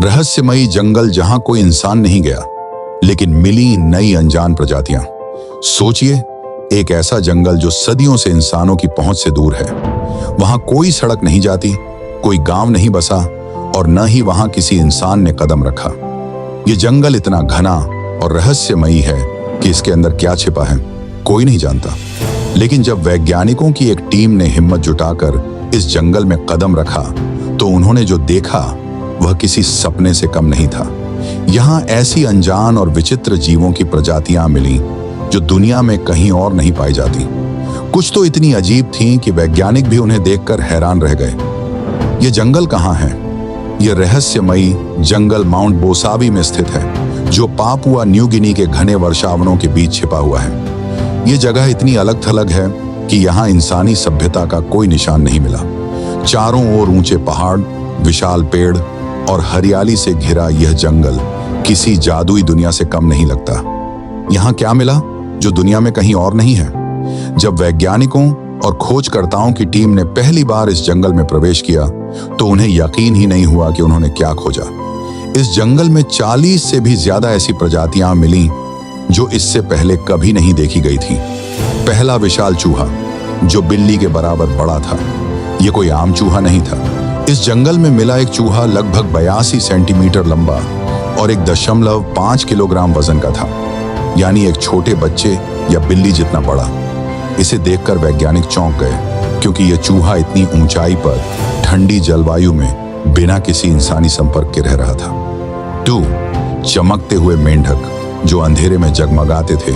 रहस्यमयी जंगल जहां कोई इंसान नहीं गया, लेकिन मिली नई अनजान प्रजातियां। सोचिए, एक ऐसा जंगल जो सदियों से इंसानों की पहुंच से दूर है। वहां कोई सड़क नहीं जाती, कोई गांव नहीं बसा और न ही वहां किसी इंसान ने कदम रखा। ये जंगल इतना घना और रहस्यमयी है कि इसके अंदर क्या छिपा है कोई नहीं जानता। लेकिन जब वैज्ञानिकों की एक टीम ने हिम्मत जुटाकर इस जंगल में कदम रखा, तो उन्होंने जो देखा वह किसी सपने से कम नहीं था। यहाँ ऐसी अनजान और विचित्र जीवों की प्रजातियां मिली जो दुनिया में कहीं और नहीं पाई जाती। कुछ तो इतनी अजीब थीं कि वैज्ञानिक भी उन्हें देखकर हैरान रह गए। ये जंगल कहाँ है? ये रहस्यमयी जंगल माउंट बोसावी में स्थित है, जो पापुआ न्यू गिनी के घने वर्षावनों के बीच छिपा हुआ है। ये जगह इतनी अलग थलग है कि यहाँ इंसानी सभ्यता का कोई निशान नहीं मिला। चारों ओर ऊंचे पहाड़, विशाल पेड़ और हरियाली से घिरा यह जंगल किसी जादुई दुनिया से कम नहीं लगता। यहाँ क्या मिला जो दुनिया में कहीं और नहीं है? जब वैज्ञानिकों और खोजकर्ताओं की टीम ने पहली बार इस जंगल में प्रवेश किया, तो उन्हें यकीन ही नहीं हुआ कि उन्होंने क्या खोजा। इस जंगल में 40 से भी ज्यादा ऐसी प्रजातियां मिली जो इससे पहले कभी नहीं देखी गई थी। पहला विशाल चूहा, जो बिल्ली के बराबर बड़ा था। यह कोई आम चूहा नहीं था। इस जंगल में मिला एक चूहा लगभग 82 सेंटीमीटर लंबा और 1.5 किलोग्राम वजन का था, यानी एक छोटे बच्चे या बिल्ली जितना बड़ा। इसे देखकर वैज्ञानिक चौंक गए, क्योंकि यह चूहा इतनी ऊंचाई पर ठंडी जलवायु में बिना किसी इंसानी संपर्क के रह रहा था। 2. चमकते हुए मेंढक, जो अंधेरे में जगमगाते थे।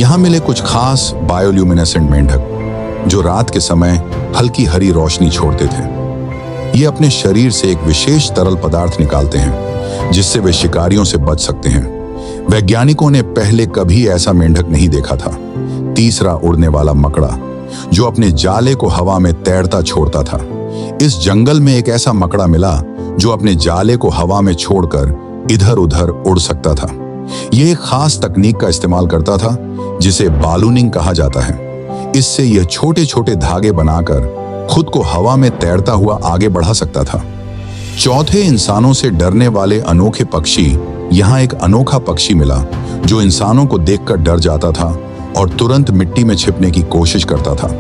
यहां मिले कुछ खास बायोल्यूमिनेसेंट मेंढक जो रात के समय हल्की हरी रोशनी छोड़ते थे। ये अपने शरीर से एक विशेष तरल पदार्थ निकालते हैं, जिससे वे शिकारियों से बच सकते हैं। वैज्ञानिकों ने पहले कभी ऐसा मेंढक नहीं देखा था। 3. उड़ने वाला मकड़ा, जो अपने जाले को हवा में तैरता छोड़ता था। इस जंगल में एक ऐसा मकड़ा मिला जो अपने जाले को हवा में छोड़कर इधर उधर उड़ सकता था। यह एक खास तकनीक का इस्तेमाल करता था, जिसे बालूनिंग कहा जाता है। इससे यह छोटे छोटे धागे बनाकर खुद को हवा में तैरता हुआ आगे बढ़ा सकता था। 4. इंसानों से डरने वाले अनोखे पक्षी। यहाँ एक अनोखा पक्षी मिला जो इंसानों को देखकर डर जाता था और तुरंत मिट्टी में छिपने की कोशिश करता था।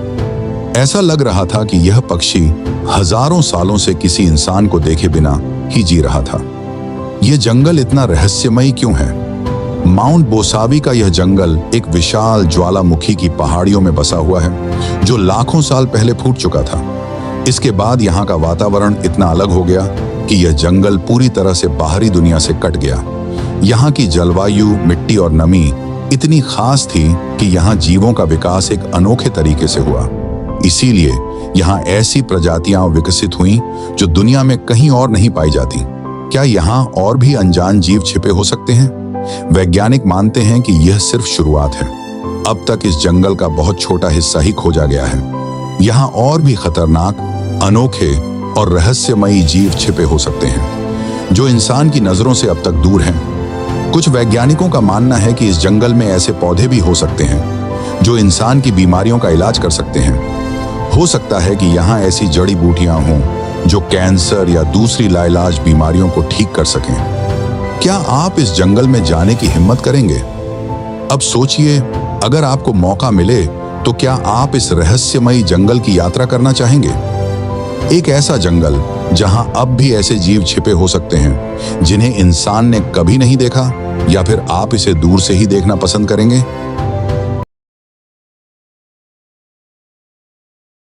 ऐसा लग रहा था कि यह पक्षी हजारों सालों से किसी इंसान को देखे बिना ही जी रहा था। यह जंगल इतना रहस्यमयी क्यों है? माउंट बोसावी का यह जंगल एक विशाल ज्वालामुखी की पहाड़ियों में बसा हुआ है, जो लाखों साल पहले फूट चुका था। इसके बाद यहाँ का वातावरण इतना अलग हो गया कि यह जंगल पूरी तरह से बाहरी दुनिया से कट गया। यहाँ की जलवायु, मिट्टी और नमी इतनी खास थी कि यहाँ जीवों का विकास एक अनोखे तरीके से हुआ। इसीलिए यहाँ ऐसी प्रजातियां विकसित हुईं जो दुनिया में कहीं और नहीं पाई जाती। क्या यहाँ और भी अनजान जीव छिपे हो सकते हैं? वैज्ञानिक मानते हैं कि यह सिर्फ शुरुआत है। अब तक इस जंगल का बहुत छोटा हिस्सा ही खोजा गया है। यहाँ और भी खतरनाक, अनोखे और रहस्यमयी जीव छिपे हो सकते हैं, जो इंसान की नजरों से अब तक दूर हैं। कुछ वैज्ञानिकों का मानना है कि इस जंगल में ऐसे पौधे भी हो सकते हैं जो इंसान की बीमारियों का इलाज कर सकते हैं। हो सकता है कि यहाँ ऐसी जड़ी बूटियां हों जो कैंसर या दूसरी लाइलाज बीमारियों को ठीक कर सकें। क्या आप इस जंगल में जाने की हिम्मत करेंगे? अब सोचिए, अगर आपको मौका मिले तो क्या आप इस रहस्यमयी जंगल की यात्रा करना चाहेंगे? एक ऐसा जंगल जहां अब भी ऐसे जीव छिपे हो सकते हैं जिन्हें इंसान ने कभी नहीं देखा, या फिर आप इसे दूर से ही देखना पसंद करेंगे?